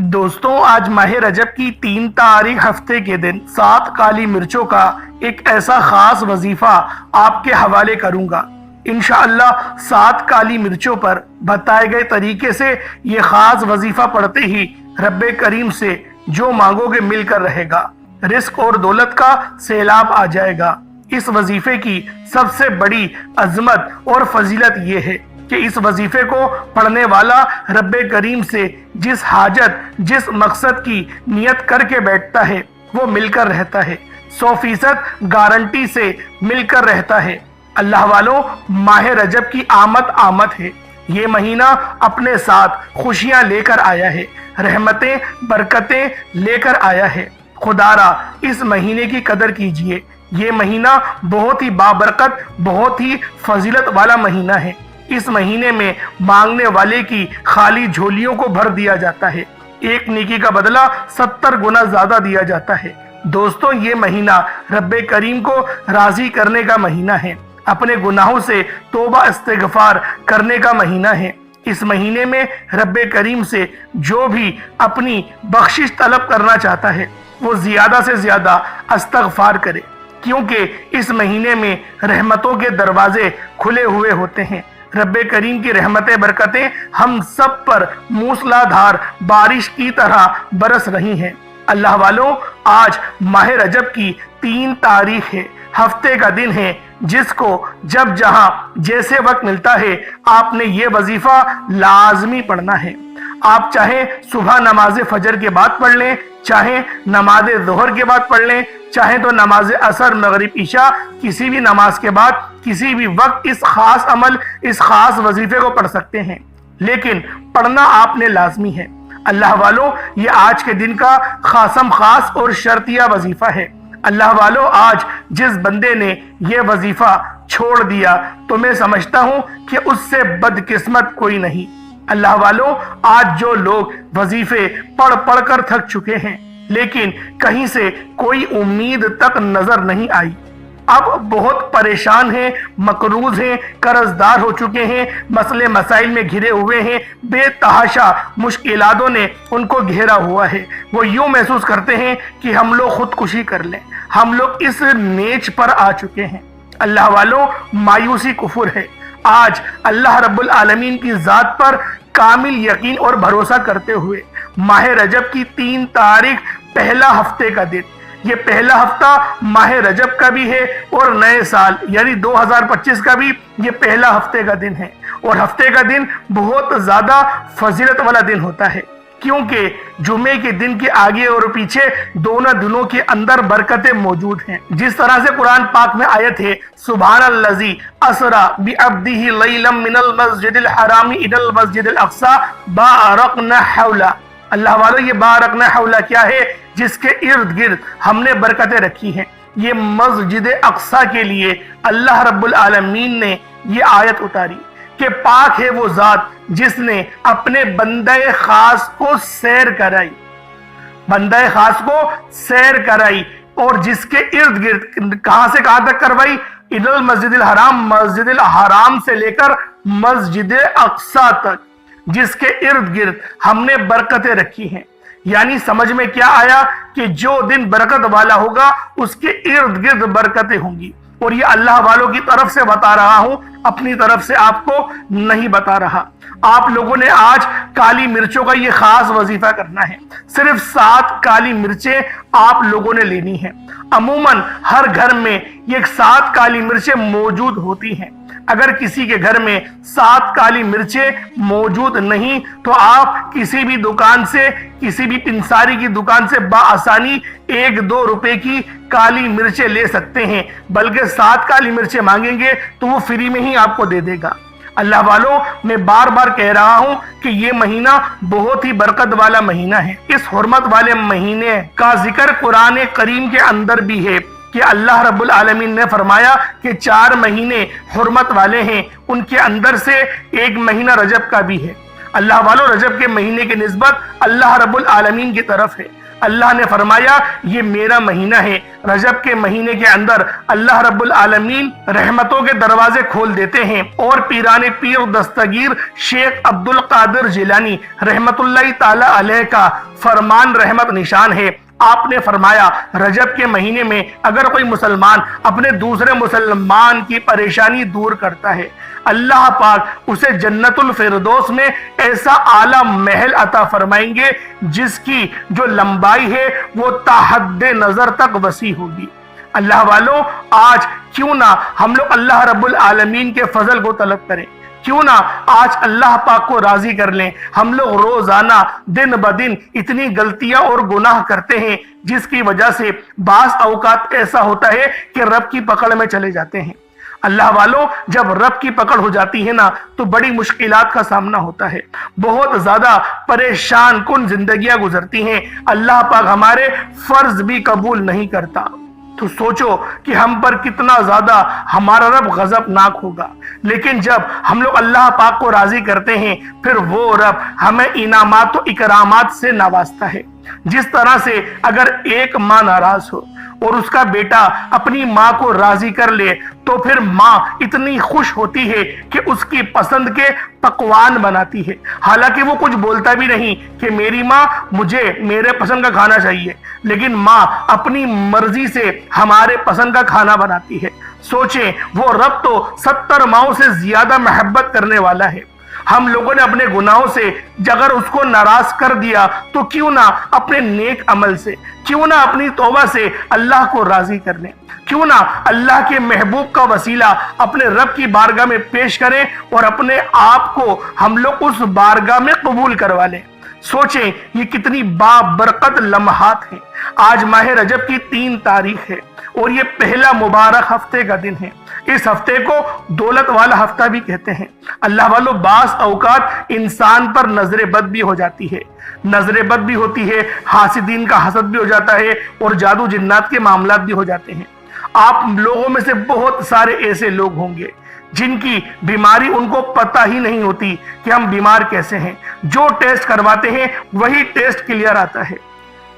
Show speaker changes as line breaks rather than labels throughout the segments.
دوستوں، آج ماہ رجب کی 3 تاریخ ہفتے کے دن 7 کالی مرچوں کا ایک ایسا خاص وظیفہ آپ کے حوالے کروں گا۔ انشاءاللہ 7 کالی مرچوں پر بتائے گئے طریقے سے یہ خاص وظیفہ پڑھتے ہی رب کریم سے جو مانگو گے مل کر رہے گا، رزق اور دولت کا سیلاب آ جائے گا۔ اس وظیفے کی سب سے بڑی عظمت اور فضیلت یہ ہے کہ اس وظیفے کو پڑھنے والا رب کریم سے جس حاجت جس مقصد کی نیت کر کے بیٹھتا ہے وہ مل کر رہتا ہے، 100% گارنٹی سے مل کر رہتا ہے۔ اللہ والوں، ماہ رجب کی آمد ہے۔ یہ مہینہ اپنے ساتھ خوشیاں لے کر آیا ہے، رحمتیں برکتیں لے کر آیا ہے۔ خدا را اس مہینے کی قدر کیجئے۔ یہ مہینہ بہت ہی بابرکت، بہت ہی فضیلت والا مہینہ ہے۔ اس مہینے میں مانگنے والے کی خالی جھولیوں کو بھر دیا جاتا ہے، ایک نیکی کا بدلہ 70 گنا زیادہ دیا جاتا ہے۔ دوستوں، یہ مہینہ رب کریم کو راضی کرنے کا مہینہ ہے، اپنے گناہوں سے توبہ استغفار کرنے کا مہینہ ہے۔ اس مہینے میں رب کریم سے جو بھی اپنی بخشش طلب کرنا چاہتا ہے وہ زیادہ سے زیادہ استغفار کرے، کیونکہ اس مہینے میں رحمتوں کے دروازے کھلے ہوئے ہوتے ہیں۔ رب کریم کی رحمتیں برکتیں ہم سب پر موسلا دھار بارش کی طرح برس رہی ہیں۔ اللہ والوں، آج ماہ رجب کی 3 تاریخ ہے، ہفتے کا دن ہے، جس کو جب جہاں جیسے وقت ملتا ہے آپ نے یہ وظیفہ لازمی پڑھنا ہے۔ آپ چاہے صبح نماز فجر کے بعد پڑھ لیں، چاہے نماز ظہر کے بعد پڑھ لیں، چاہے تو نماز عصر مغرب عشاء کسی بھی نماز کے بعد کسی بھی وقت اس خاص عمل اس خاص وظیفے کو پڑھ سکتے ہیں، لیکن پڑھنا آپ نے لازمی ہے۔ اللہ والوں، یہ آج کے دن کا خاص اور شرطیہ وظیفہ ہے۔ اللہ والوں، آج جس بندے نے یہ وظیفہ چھوڑ دیا تو میں سمجھتا ہوں کہ اس سے بدقسمت کوئی نہیں۔ اللہ والوں، آج جو لوگ وظیفے پڑھ کر تھک چکے ہیں لیکن کہیں سے کوئی امید تک نظر نہیں آئی، اب بہت پریشان ہیں، مقروض ہیں، قرضدار ہو چکے ہیں، مسئلے مسائل میں گھرے ہوئے ہیں، بے تحاشا مشکلاتوں نے ان کو گھیرا ہوا ہے، وہ یوں محسوس کرتے ہیں کہ ہم لوگ خودکشی کر لیں، ہم لوگ اس نیچ پر آ چکے ہیں۔ اللہ والوں، مایوسی کفر ہے۔ آج اللہ رب العالمین کی ذات پر کامل یقین اور بھروسہ کرتے ہوئے ماہ رجب کی 3 تاریخ پہلا ہفتے کا دن، یہ پہلا ہفتہ ماہ رجب کا بھی ہے اور نئے سال یعنی 2025 کا بھی یہ پہلا ہفتے کا دن ہے، اور ہفتے کا دن بہت زیادہ فضیلت والا دن ہوتا ہے، کیونکہ جمعے کے دن کے آگے اور پیچھے دونوں دنوں کے اندر برکتیں موجود ہیں۔ جس طرح سے قرآن پاک میں آیت ہے، سبحان الذی اسری بعبدہ لیلا من المسجد الحرام الی المسجد الاقصی بارکنا حولہ۔ اللہ والوں، یہ بارکنا حولہ کیا ہے؟ جس کے ارد گرد ہم نے برکتیں رکھی ہیں۔ یہ مسجد اقصی کے لیے اللہ رب العالمین نے یہ آیت اتاری کہ پاک ہے وہ ذات جس نے اپنے بندہ خاص کو سیر کرائی، بندہ خاص کو سیر کرائی، اور جس کے ارد گرد کہاں سے کہاں تک کروائی؟ الی المسجد الحرام، مسجد الحرام سے لے کر مسجد اقصی تک، جس کے ارد گرد ہم نے برکتیں رکھی ہیں۔ یعنی سمجھ میں کیا آیا کہ جو دن برکت والا ہوگا اس کے ارد گرد برکتیں ہوں گی، اور یہ اللہ والوں کی طرف سے بتا رہا ہوں، اپنی طرف سے آپ کو نہیں بتا رہا۔ آپ لوگوں نے آج کالی مرچوں کا یہ خاص وظیفہ کرنا ہے۔ صرف 7 کالی مرچیں آپ لوگوں نے لینی ہیں۔ عموماً ہر گھر میں یہ 7 کالی مرچیں موجود ہوتی ہیں۔ اگر کسی کے گھر میں 7 کالی مرچیں موجود نہیں تو آپ کسی بھی دکان سے، کسی بھی پنساری کی دکان سے بآسانی 1-2 روپے کی کالی مرچیں لے سکتے ہیں، بلکہ 7 کالی مرچیں مانگیں گے تو وہ فری میں ہی آپ کو دے دے گا۔ اللہ والوں، میں بار بار کہہ رہا ہوں کہ یہ مہینہ بہت ہی برکت والا مہینہ ہے۔ اس حرمت والے مہینے کا ذکر قرآن کریم کے اندر بھی ہے کہ اللہ رب العالمین نے فرمایا کہ 4 مہینے حرمت والے ہیں، ان کے اندر سے ایک مہینہ رجب کا بھی ہے۔ اللہ والوں، رجب کے مہینے کی نسبت اللہ رب العالمین کی طرف ہے۔ اللہ نے فرمایا یہ میرا مہینہ ہے۔ رجب کے مہینے کے اندر اللہ رب العالمین رحمتوں کے دروازے کھول دیتے ہیں، اور پیران پیر دستگیر شیخ عبد القادر جیلانی رحمت اللہ تعالی علیہ کا فرمان رحمت نشان ہے۔ آپ نے فرمایا رجب کے مہینے میں اگر کوئی مسلمان اپنے دوسرے مسلمان کی پریشانی دور کرتا ہے، اللہ پاک اسے جنت الفردوس میں ایسا اعلیٰ محل عطا فرمائیں گے جس کی جو لمبائی ہے وہ تا حد نظر تک وسیع ہوگی۔ اللہ والوں، آج کیوں نہ ہم لوگ اللہ رب العالمین کے فضل کو طلب کریں، کیوں نہ آج اللہ پاک کو راضی کر لیں۔ ہم لوگ روزانہ دن بدن اتنی غلطیاں اور گناہ کرتے ہیں جس کی وجہ سے بعض اوقات ایسا ہوتا ہے کہ رب کی پکڑ میں چلے جاتے ہیں۔ اللہ والوں، جب رب کی پکڑ ہو جاتی ہے نا تو بڑی مشکلات کا سامنا ہوتا ہے، بہت زیادہ پریشان کن زندگیاں گزرتی ہیں، اللہ پاک ہمارے فرض بھی قبول نہیں کرتا۔ تو سوچو کہ ہم پر کتنا زیادہ ہمارا رب غضب ناک ہوگا، لیکن جب ہم لوگ اللہ پاک کو راضی کرتے ہیں پھر وہ رب ہمیں انعامات و اکرامات سے نوازتا ہے۔ جس طرح سے اگر ایک ماں ناراض ہو اور اس کا بیٹا اپنی ماں کو راضی کر لے تو پھر ماں اتنی خوش ہوتی ہے کہ اس کی پسند کے پکوان بناتی ہے، حالانکہ وہ کچھ بولتا بھی نہیں کہ میری ماں مجھے میرے پسند کا کھانا چاہیے، لیکن ماں اپنی مرضی سے ہمارے پسند کا کھانا بناتی ہے۔ سوچیں، وہ رب تو 70 ماؤں سے زیادہ محبت کرنے والا ہے۔ ہم لوگوں نے اپنے گناہوں سے اگر اس کو ناراض کر دیا تو کیوں نہ اپنے نیک عمل سے، کیوں نہ اپنی توبہ سے اللہ کو راضی کر لیں، کیوں نہ اللہ کے محبوب کا وسیلہ اپنے رب کی بارگاہ میں پیش کریں اور اپنے آپ کو ہم لوگ اس بارگاہ میں قبول کروا لیں۔ سوچیں، یہ کتنی بابرکت لمحات ہیں۔ آج ماہ رجب کی 3 تاریخ ہے اور یہ پہلا مبارک ہفتے کا دن ہے۔ اس ہفتے کو دولت والا ہفتہ بھی کہتے ہیں۔ اللہ والوں، بعض اوقات انسان پر نظر بد بھی ہو جاتی ہے، نظر بد بھی ہوتی ہے، حاسدین کا حسد بھی ہو جاتا ہے اور جادو جنات کے معاملات بھی ہو جاتے ہیں۔ آپ لوگوں میں سے بہت سارے ایسے لوگ ہوں گے جن کی بیماری ان کو پتہ ہی نہیں ہوتی کہ ہم بیمار کیسے ہیں، جو ٹیسٹ کرواتے ہیں وہی ٹیسٹ کلیئر آتا ہے۔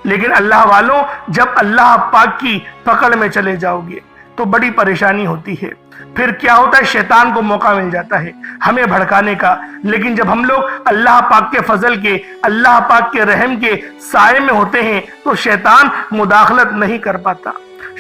لیکن اللہ والوں، جب اللہ پاک کی پکڑ میں چلے جاؤ گے تو بڑی پریشانی ہوتی ہے۔ پھر کیا ہوتا ہے، شیطان کو موقع مل جاتا ہے ہمیں بھڑکانے کا، لیکن جب ہم لوگ اللہ پاک کے فضل کے، اللہ پاک کے رحم کے سائے میں ہوتے ہیں تو شیطان مداخلت نہیں کر پاتا،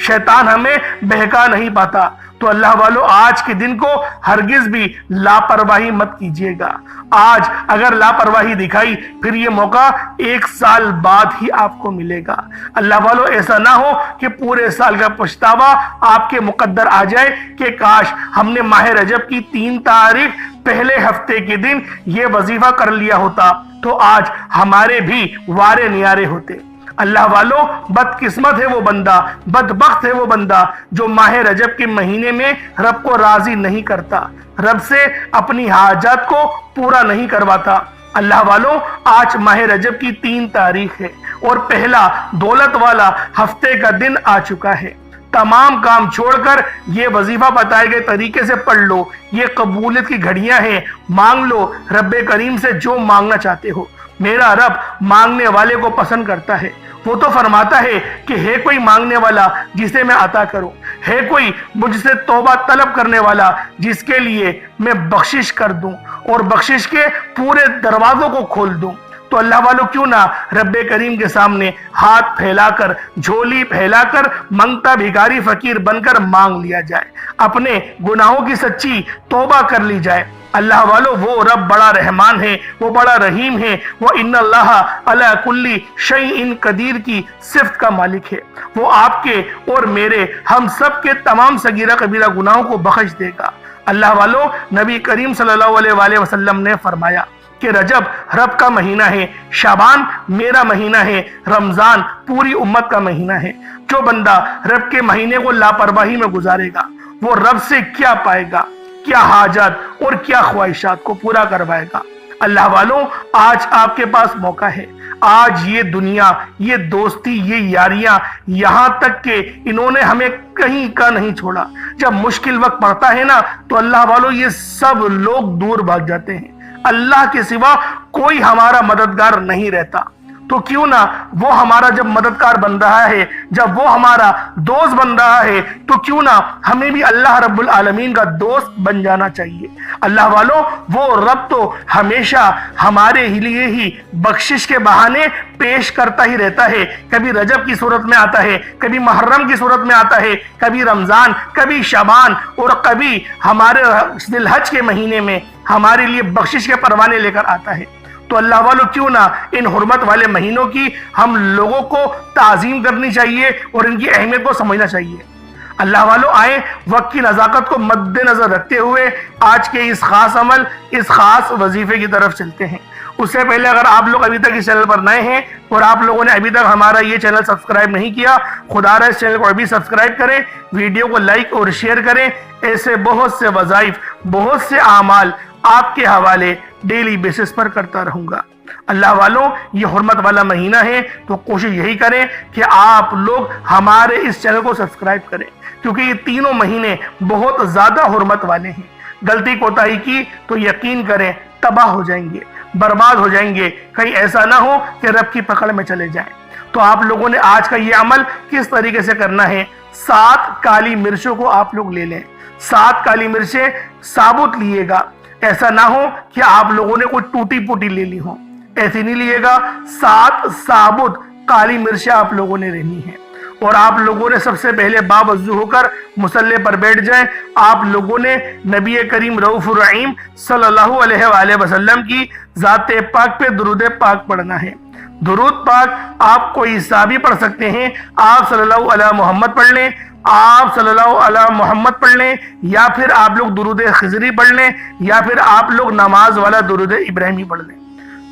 شیطان ہمیں بہکا نہیں پاتا۔ تو اللہ والوں، آج کے دن کو ہرگز بھی لاپرواہی مت کیجیے گا۔ آج اگر لاپرواہی دکھائی پھر یہ موقع 1 سال بعد ہی آپ کو ملے گا۔ اللہ والوں، ایسا نہ ہو کہ پورے سال کا پچھتاوا آپ کے مقدر آ جائے کہ کاش ہم نے ماہ رجب کی 3 تاریخ پہلے ہفتے کے دن یہ وظیفہ کر لیا ہوتا تو آج ہمارے بھی وارے نیارے ہوتے۔ اللہ والوں، بدقسمت ہے وہ بندہ، بدبخت ہے وہ بندہ جو ماہ رجب کے مہینے میں رب کو راضی نہیں کرتا، رب سے اپنی حاجات کو پورا نہیں کرواتا۔ اللہ والوں، آج ماہ رجب کی 3 تاریخ ہے اور پہلا دولت والا ہفتے کا دن آ چکا ہے۔ تمام کام چھوڑ کر یہ وظیفہ بتائے گئے طریقے سے پڑھ لو، یہ قبولیت کی گھڑیاں ہیں، مانگ لو رب کریم سے جو مانگنا چاہتے ہو۔ میرا رب مانگنے والے کو پسند کرتا ہے، وہ تو فرماتا ہے کہ ہے کوئی مانگنے والا جسے میں عطا کروں، ہے کوئی مجھ سے توبہ طلب کرنے والا جس کے لیے میں بخشش کر دوں اور بخشش کے پورے دروازوں کو کھول دوں۔ تو اللہ والوں، کیوں نہ رب کریم کے سامنے ہاتھ پھیلا کر، جھولی پھیلا کر، منگتا بھیکاری فقیر بن کر مانگ لیا جائے، اپنے گناہوں کی سچی توبہ کر لی جائے۔ اللہ والوں، وہ رب بڑا رحمان ہے، وہ بڑا رحیم ہے، وہ ان اللہ علی کل شیء قدیر کی صفت کا مالک ہے۔ وہ آپ کے اور میرے، ہم سب کے تمام صغیرہ کبیرہ گناہوں کو بخش دے گا۔ اللہ والوں، نبی کریم صلی اللہ علیہ وآلہ وسلم نے فرمایا کہ رجب رب کا مہینہ ہے، شعبان میرا مہینہ ہے، رمضان پوری امت کا مہینہ ہے۔ جو بندہ رب کے مہینے کو لاپرواہی میں گزارے گا وہ رب سے کیا پائے گا، کیا حاجات اور کیا خواہشات کو پورا کروائے گا۔ اللہ والوں، آج آپ کے پاس موقع ہے، آج یہ دنیا، یہ دوستی، یہ یاریاں، یہاں تک کہ انہوں نے ہمیں کہیں کا نہیں چھوڑا۔ جب مشکل وقت پڑتا ہے نا تو اللہ والوں یہ سب لوگ دور بھاگ جاتے ہیں، اللہ کے سوا کوئی ہمارا مددگار نہیں رہتا، تو کیوں نہ وہ ہمارا جب مددگار بن رہا ہے، جب وہ ہمارا دوست بن رہا ہے، تو کیوں نہ ہمیں بھی اللہ رب العالمین کا دوست بن جانا چاہیے۔ اللہ والوں، وہ رب تو ہمیشہ ہمارے لیے ہی بخشش کے بہانے پیش کرتا ہی رہتا ہے۔ کبھی رجب کی صورت میں آتا ہے، کبھی محرم کی صورت میں آتا ہے، کبھی رمضان، کبھی شعبان، اور کبھی ہمارے ذی الحج کے مہینے میں ہمارے لیے بخشش کے پروانے لے کر آتا ہے۔ تو اللہ والوں، کیوں نہ ان حرمت والے مہینوں کی ہم لوگوں کو تعظیم کرنی چاہیے اور ان کی اہمیت کو سمجھنا چاہیے۔ اللہ والوں، آئیں وقت کی نزاکت کو مد نظر رکھتے ہوئے آج کے اس خاص عمل، اس خاص وظیفے کی طرف چلتے ہیں۔ اس سے پہلے اگر آپ لوگ ابھی تک اس چینل پر نئے ہیں اور آپ لوگوں نے ابھی تک ہمارا یہ چینل سبسکرائب نہیں کیا، خدا را اس چینل کو ابھی سبسکرائب کریں، ویڈیو کو لائک اور شیئر کریں۔ ایسے بہت سے وظائف، بہت سے اعمال آپ کے حوالے ڈیلی بیسس پر کرتا رہوں گا۔ اللہ والوں، یہ حرمت والا مہینہ ہے تو کوشش یہی کریں کہ آپ لوگ ہمارے اس چینل کو سبسکرائب کریں، کیونکہ یہ تینوں مہینے بہت زیادہ حرمت والے ہیں۔ غلطی کوتاہی کی تو یقین کریں تباہ ہو جائیں گے، برباد ہو جائیں گے، کہیں ایسا نہ ہو کہ رب کی پکڑ میں چلے جائیں۔ تو آپ لوگوں نے آج کا یہ عمل کس طریقے سے کرنا ہے؟ 7 کالی مرچوں کو آپ لوگ لے لیں۔ 7 کالی مرچیں ثابت لیے گا، ایسا نہ ہو کہ آپ لوگوں نے کوئی ٹوٹی پوٹی لے لی ہو، ایسی نہیں لیے گا۔ 7 ثابت کالی مرچیں آپ لوگوں نے لینی ہیں، اور آپ لوگوں نے سب سے پہلے باوضو ہو کر مصلی پر بیٹھ جائیں۔ آپ لوگوں نے نبی کریم رؤوف الرحیم صلی اللہ علیہ وآلہ وسلم کی ذات پاک پہ درود پاک پڑھنا ہے۔ درود پاک آپ کوئی حصہ بھی پڑھ سکتے ہیں، آپ صلی اللہ علیہ محمد پڑھ لیں، آپ صلی اللہ علیہ محمد پڑھ لیں، یا پھر آپ لوگ درود خضری پڑھ لیں، یا پھر آپ لوگ نماز والا درود ابراہیمی پڑھ لیں۔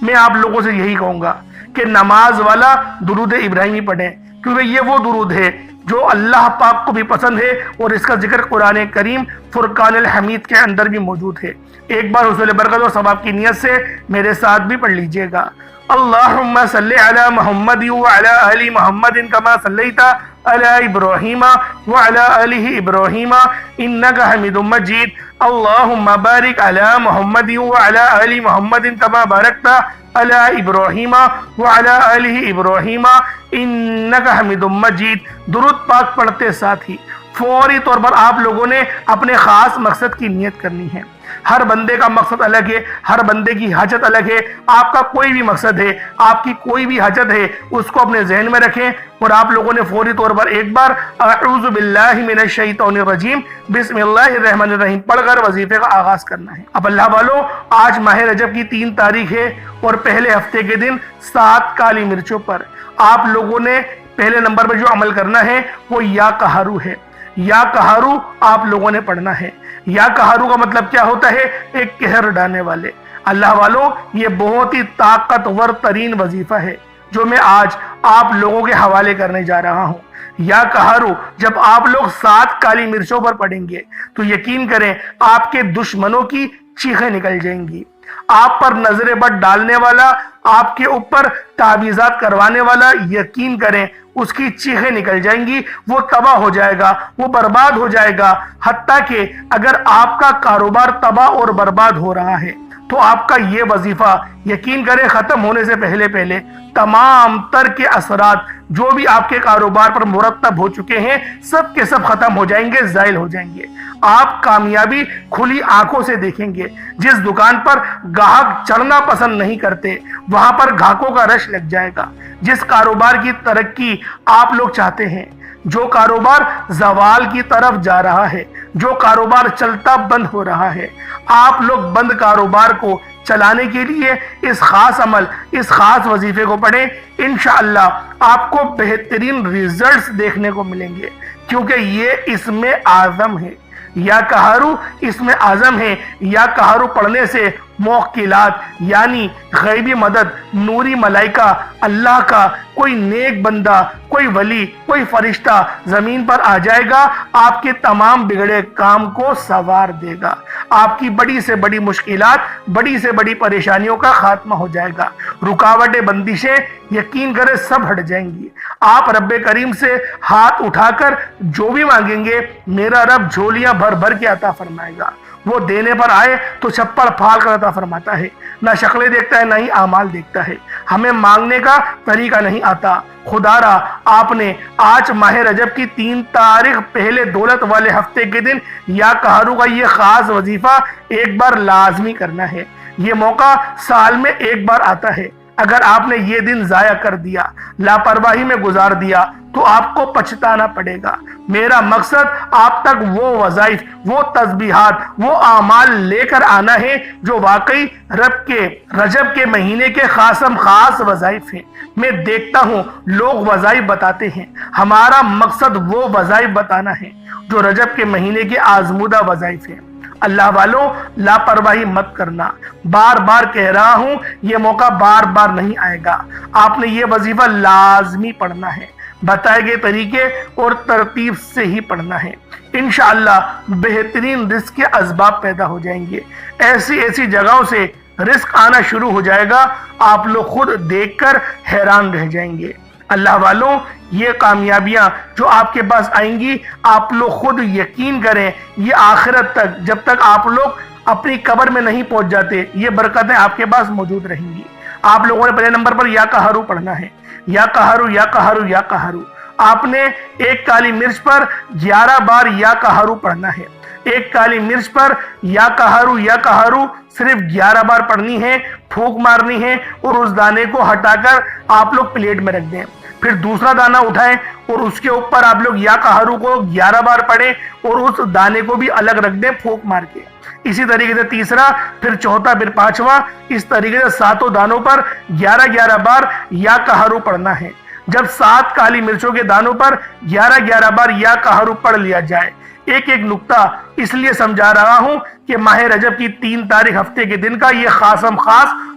میں آپ لوگوں سے یہی کہوں گا کہ نماز والا درود ابراہیمی پڑھیں، کیونکہ یہ وہ درود ہے جو اللہ پاک کو بھی پسند ہے، اور اس کا ذکر قرآن کریم فرقان الحمید کے اندر بھی موجود ہے۔ ایک بار حصول برکت اور ثواب کی نیت سے میرے ساتھ بھی پڑھ لیجئے گا۔ اللہم صلی علی محمد وعلی آل محمد کما صلیت علی ابراہیم وعلی آل ابراہیم انک حمید مجید۔ اللہم بارک علی محمد وعلی آل محمد کما بارکت علی ابراہیم وعلی آل ابراہیم انک حمید مجید۔ درود پاک پڑھتے ساتھ ہی فوری طور پر آپ لوگوں نے اپنے خاص مقصد کی نیت کرنی ہے۔ ہر بندے کا مقصد الگ ہے، ہر بندے کی حاجت الگ ہے۔ آپ کا کوئی بھی مقصد ہے، آپ کی کوئی بھی حاجت ہے، اس کو اپنے ذہن میں رکھیں، اور آپ لوگوں نے فوری طور پر ایک بار اعوذ باللہ من الشیطان الرجیم بسم اللہ الرحمن الرحیم پڑھ کر وظیفے کا آغاز کرنا ہے۔ اب اللہ والوں، آج ماہ رجب کی 3 تاریخ ہے، اور پہلے ہفتے کے دن 7 کالی مرچوں پر آپ لوگوں نے پہلے نمبر پر جو عمل کرنا ہے وہ یا قہرو ہے۔ یا قہرو آپ لوگوں نے پڑھنا ہے۔ یا قہرو کا مطلب کیا ہوتا ہے؟ ایک قہر ڈالنے والے۔ اللہ والوں، یہ بہت ہی طاقتور ترین وظیفہ ہے جو میں آج آپ لوگوں کے حوالے کرنے جا رہا ہوں۔ یا قہرو جب آپ لوگ 7 کالی مرچوں پر پڑھیں گے تو یقین کریں آپ کے دشمنوں کی چیخیں نکل جائیں گی۔ آپ پر نظر بد ڈالنے والا، آپ کے اوپر تعویذات کروانے والا، یقین کریں اس کی چیخیں نکل جائیں گی، وہ تباہ ہو جائے گا، وہ برباد ہو جائے گا۔ حتیٰ کہ اگر آپ کا کاروبار تباہ اور برباد ہو رہا ہے تو آپ کا یہ وظیفہ یقین کریں ختم ہونے سے پہلے تمام تر کے اثرات جو بھی آپ کے کاروبار پر مرتب ہو چکے ہیں سب کے سب ختم ہو جائیں گے، زائل ہو جائیں گے۔ آپ کامیابی کھلی آنکھوں سے دیکھیں گے۔ جس دکان پر گاہک چڑھنا پسند نہیں کرتے وہاں پر گاہکوں کا رش لگ جائے گا۔ جس کاروبار کی ترقی آپ لوگ چاہتے ہیں، جو کاروبار زوال کی طرف جا رہا ہے، جو کاروبار چلتا بند ہو رہا ہے، آپ لوگ بند کاروبار کو چلانے کے لیے اس خاص عمل، اس خاص وظیفے کو پڑھیں۔ انشاءاللہ آپ کو بہترین ریزلٹس دیکھنے کو ملیں گے، کیونکہ یہ اسم اعظم ہے۔ یا قہرو اسم اعظم ہے۔ یا قہرو پڑھنے سے موکلات یعنی غیبی مدد، نوری ملائکہ، اللہ کا کوئی نیک بندہ، کوئی ولی، کوئی فرشتہ زمین پر آ جائے گا، آپ کے تمام بگڑے کام کو سنوار دے گا۔ آپ کی بڑی سے بڑی مشکلات، بڑی سے بڑی پریشانیوں کا خاتمہ ہو جائے گا۔ رکاوٹیں، بندشیں یقین کرے سب ہٹ جائیں گی۔ آپ رب کریم سے ہاتھ اٹھا کر جو بھی مانگیں گے میرا رب جھولیاں بھر بھر کے عطا فرمائے گا۔ وہ دینے پر آئے تو چھپڑ پھاڑ کر عطا فرماتا ہے، نہ شکلیں دیکھتا ہے نہ ہی اعمال دیکھتا ہے۔ ہمیں مانگنے کا طریقہ نہیں آتا۔ خدارا آپ نے آج ماہ رجب کی 3 تاریخ پہلے دولت والے ہفتے کے دن یا قہرو کا یہ خاص وظیفہ ایک بار لازمی کرنا ہے۔ یہ موقع سال میں ایک بار آتا ہے۔ اگر آپ نے یہ دن ضائع کر دیا، لاپرواہی میں گزار دیا تو آپ کو پچھتانا پڑے گا۔ میرا مقصد آپ تک وہ وظائف، وہ تسبیحات، وہ اعمال لے کر آنا ہے جو واقعی رجب کے مہینے کے خاص وظائف ہیں۔ میں دیکھتا ہوں لوگ وظائف بتاتے ہیں، ہمارا مقصد وہ وظائف بتانا ہے جو رجب کے مہینے کے آزمودہ وظائف ہیں۔ اللہ والوں، لاپرواہی مت کرنا۔ بار بار کہہ رہا ہوں، یہ موقع بار بار نہیں آئے گا۔ آپ نے یہ وظیفہ لازمی پڑھنا ہے، بتائے گئے طریقے اور ترتیب سے ہی پڑھنا ہے۔ انشاءاللہ بہترین رزق کے اسباب پیدا ہو جائیں گے۔ ایسی جگہوں سے رزق آنا شروع ہو جائے گا، آپ لوگ خود دیکھ کر حیران رہ جائیں گے۔ اللہ والوں، یہ کامیابیاں جو آپ کے پاس آئیں گی، آپ لوگ خود یقین کریں، یہ آخرت تک، جب تک آپ لوگ اپنی قبر میں نہیں پہنچ جاتے، یہ برکتیں آپ کے پاس موجود رہیں گی۔ آپ لوگوں نے پہلے نمبر پر یا قہرو پڑھنا ہے۔ یا قہرو، یا قہرو، یا قہرو۔ آپ نے ایک کالی مرچ پر 11 بار یا قہرو پڑھنا ہے۔ ایک کالی مرچ پر یا قہرو صرف 11 بار پڑھنی ہے، پھونک مارنی ہے اور اس دانے کو ہٹا کر آپ لوگ پلیٹ میں رکھ دیں۔ پھر دوسرا دانہ اٹھائیں اور اس کے اوپر آپ لوگ یا قہرو کو 11 بار پڑھیں اور اس دانے کو بھی الگ رکھ دیں پھونک مار کے۔ اسی طریقے سے تیسرا، پھر چوتھا، پھر پانچواں، اس طریقے سے 7 دانوں پر 11 بار یا قہرو پڑھنا ہے۔ جب 7 کالی مرچوں کے دانوں پر 11 بار یا قہرو پڑھ لیا جائے، ایک نقطہ اس لیے سمجھا رہا ہوں کہ ماہ رجب کی 3 تاریخ ہفتے کے دن کا یہ خاص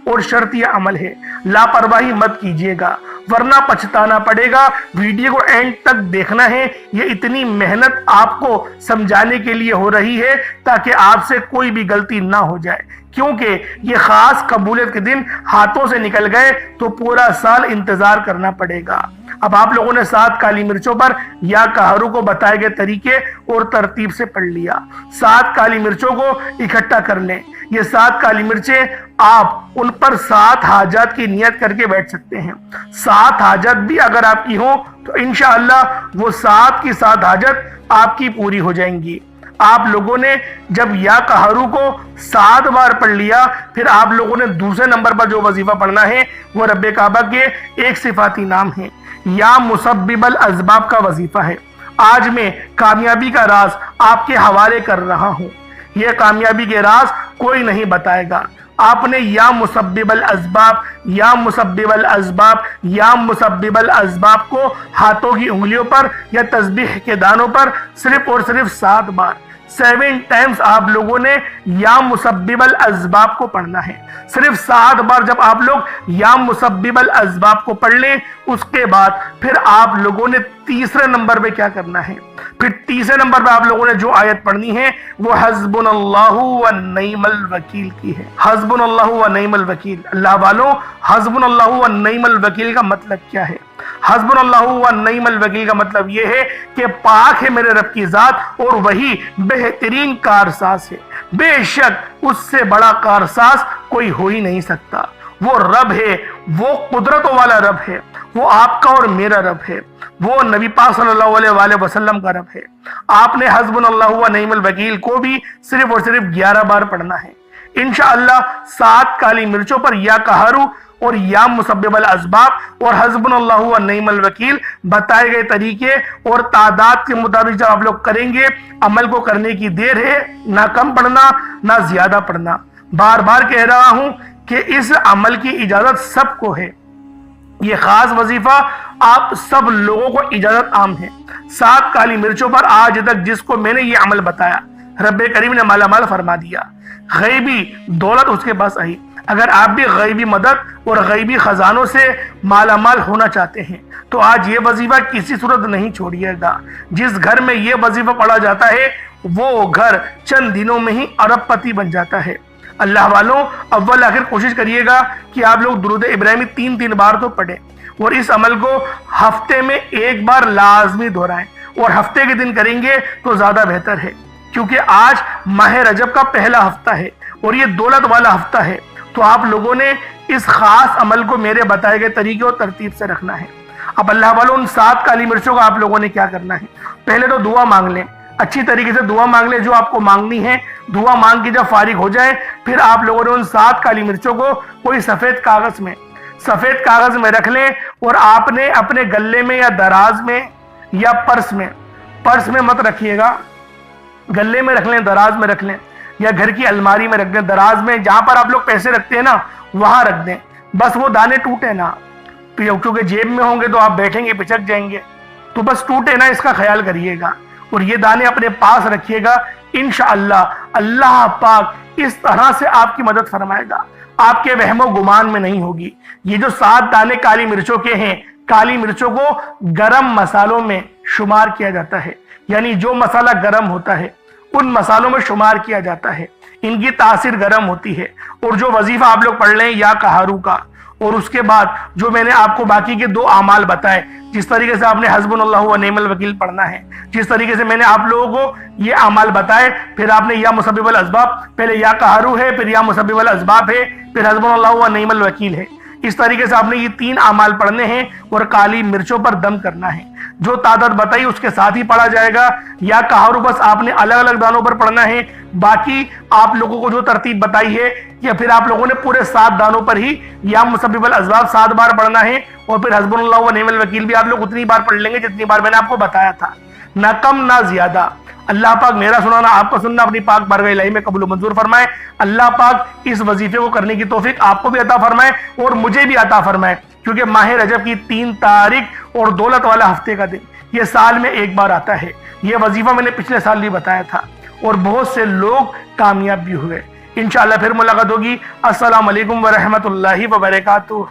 اور شرطیہ عمل ہے۔ لاپرواہی مت کیجیے گا ورنہ پچھتانا پڑے گا۔ ویڈیو کو اینڈ تک دیکھنا ہے۔ یہ اتنی محنت آپ کو سمجھانے کے لیے ہو رہی ہے تاکہ آپ سے کوئی بھی غلطی نہ ہو جائے، کیونکہ یہ خاص قبولیت کے دن ہاتھوں سے نکل گئے تو پورا سال انتظار کرنا پڑے گا۔ اب آپ لوگوں نے 7 کالی مرچوں پر یا قہرو کو بتائے گئے طریقے اور ترتیب سے پڑھ لیا۔ 7 کالی مرچوں کو اکٹھا کر لیں۔ یہ 7 کالی مرچیں، آپ ان پر 7 حاجات کی نیت کر کے بیٹھ سکتے ہیں۔ 7 حاجت بھی اگر آپ کی ہوں تو انشاءاللہ وہ 7 کی 7 حاجت آپ کی پوری ہو جائیں گی۔ آپ لوگوں نے جب یا قہرو کو 7 بار پڑھ لیا، پھر آپ لوگوں نے دوسرے نمبر پر جو وظیفہ پڑھنا ہے وہ رب کعبہ کے ایک صفاتی نام ہے، یا مسبب الاسباب کا وظیفہ ہے۔ آج میں کامیابی کا راز آپ کے حوالے کر رہا ہوں۔ یہ کامیابی کے راز کوئی نہیں بتائے گا۔ آپ نے یا مسبب الاسباب، یا مسبب الاسباب، یا مسبب الاسباب کو ہاتھوں کی انگلیوں پر یا تسبیح کے دانوں پر صرف اور صرف 7 بار 7 ٹائمز آپ لوگوں نے یا مسبب الاسباب کو پڑھنا ہے۔ صرف 7 بار جب آپ لوگ یا مسبب الاسباب کو پڑھ لیں، اس کے بعد پھر آپ لوگوں نے تیسرے نمبر پہ کیا کرنا ہے؟ پھر تیسرے نمبر پہ آپ لوگوں نے جو آیت پڑھنی ہے وہ حسبنا اللہ و نعم الوکیل کی ہے۔ حسبنا اللہ و نعم الوکیل۔ اللہ والوں، حسبنا اللہ و نعم الوکیل کا مطلب کیا ہے؟ حسبنا اللہ و نعم الوکیل کا مطلب یہ ہے کہ پاک ہے میرے رب کی ذات اور وہی بہترین کارساز ہے۔ بے شک اس سے بڑا کارساز کوئی ہو ہی نہیں سکتا۔ وہ رب ہے، وہ قدرتوں والا رب ہے، وہ آپ کا اور میرا رب ہے، وہ نبی پاک صلی اللہ علیہ وآلہ وسلم کا رب ہے۔ آپ نے حسبنا اللہ و نعم الوکیل کو بھی صرف اور صرف 11 بار پڑھنا ہے۔ انشاءاللہ 7 کالی مرچوں پر یا قہرو اور یا مسبب الاسباب اور حسبنا اللہ و نعم الوکیل بتائے گئے طریقے اور تعداد کے مطابق جب آپ لوگ کریں گے، عمل کو کرنے کی دیر ہے، نہ کم پڑھنا نہ زیادہ پڑھنا۔ بار بار کہہ رہا ہوں کہ اس عمل کی اجازت سب کو ہے۔ یہ خاص وظیفہ آپ سب لوگوں کو اجازت عام ہے۔ 7 کالی مرچوں پر آج تک جس کو میں نے یہ عمل بتایا، رب کریم نے مالا مال فرما دیا، غیبی دولت اس کے پاس آئی۔ اگر آپ بھی غیبی مدد اور غیبی خزانوں سے مالا مال ہونا چاہتے ہیں تو آج یہ وظیفہ کسی صورت نہیں چھوڑیے گا۔ جس گھر میں یہ وظیفہ پڑھا جاتا ہے وہ گھر چند دنوں میں ہی ارب پتی بن جاتا ہے۔ اللہ والوں، اول آخر کوشش کریے گا کہ آپ لوگ درود ابراہیمی 3 بار تو پڑھیں اور اس عمل کو ہفتے میں 1 بار لازمی دہرائیں، اور ہفتے کے دن کریں گے تو زیادہ بہتر ہے، کیونکہ آج ماہ رجب کا پہلا ہفتہ ہے اور یہ دولت والا ہفتہ ہے۔ تو آپ لوگوں نے اس خاص عمل کو میرے بتائے گئے طریقے اور ترتیب سے رکھنا ہے۔ اب اللہ والوں ان 7 کالی مرچوں کا آپ لوگوں نے کیا کرنا ہے؟ پہلے تو دعا مانگ لیں، اچھی طریقے سے دعا مانگ لیں جو آپ کو مانگنی ہے۔ دعا مانگ کے جب فارغ ہو جائے پھر آپ لوگوں نے ان 7 کالی مرچوں کو کوئی سفید کاغذ میں رکھ لیں، اور آپ نے اپنے گلے میں یا دراز میں یا پرس میں مت رکھیے گا، گلے میں رکھ لیں، دراز میں رکھ لیں، یا گھر کی الماری میں رکھ دیں، دراز میں جہاں پر آپ لوگ پیسے رکھتے ہیں نا وہاں رکھ دیں۔ بس وہ دانے ٹوٹے نا، کیونکہ جیب میں ہوں گے تو آپ بیٹھیں گے پچک جائیں گے، تو بس ٹوٹے نا، اس کا خیال کریے گا، اور یہ دانے اپنے پاس رکھیے گا۔ انشاءاللہ اللہ پاک اس طرح سے آپ کی مدد فرمائے گا، آپ کے وہم و گمان میں نہیں ہوگی۔ یہ جو 7 دانے کالی مرچوں کے ہیں، کالی مرچوں کو گرم مسالوں میں شمار کیا جاتا ہے، یعنی جو مسالہ گرم ہوتا ہے ان مسالوں میں شمار کیا جاتا ہے، ان کی تاثیر گرم ہوتی ہے۔ اور جو وظیفہ آپ لوگ پڑھ لیں یا قہارو کا، اور اس کے بعد جو میں نے آپ کو باقی کے 2 اعمال بتائے، جس طریقے سے آپ نے حسبنا اللہ و نعم الوکیل پڑھنا ہے، جس طریقے سے میں نے آپ لوگوں کو یہ اعمال بتائے، پھر آپ نے یا مسبب الاسباب، پہلے یا قہارو ہے، پھر یا مسبب الاسباب ہے، پھر حسبنا اللہ و نعم الوکیل ہے، اس طریقے سے آپ نے یہ 3 اعمال پڑھنے ہیں اور کالی مرچوں پر دم کرنا ہے۔ جو تعداد بتائی اس کے ساتھ ہی پڑھا جائے گا، یا قہارو بس آپ نے الگ الگ دانوں پر پڑھنا ہے، باقی آپ لوگوں کو جو ترتیب بتائی ہے یا پھر آپ لوگوں نے پورے 7 دانوں پر ہی یا مسبب الاسباب 7 بار پڑھنا ہے، اور پھر حسبنا اللہ و نعم الوکیل بھی آپ لوگ اتنی بار پڑھ لیں گے جتنی بار میں نے آپ کو بتایا تھا، نہ کم نہ زیادہ۔ اللہ پاک میرا سنانا، آپ کا سننا اپنی پاک بارگاہ الہی میں قبول و منظور فرمائے۔ اللہ پاک اس وظیفے کو کرنے کی توفیق آپ کو بھی عطا فرمائے اور مجھے بھی عطا فرمائے، کیونکہ ماہ رجب کی 3 تاریخ اور دولت والا ہفتے کا دن یہ سال میں ایک بار آتا ہے۔ یہ وظیفہ میں نے پچھلے سال بھی بتایا تھا اور بہت سے لوگ کامیاب بھی ہوئے۔ انشاءاللہ پھر ملاقات ہوگی۔ السلام علیکم ورحمۃ اللہ وبرکاتہ۔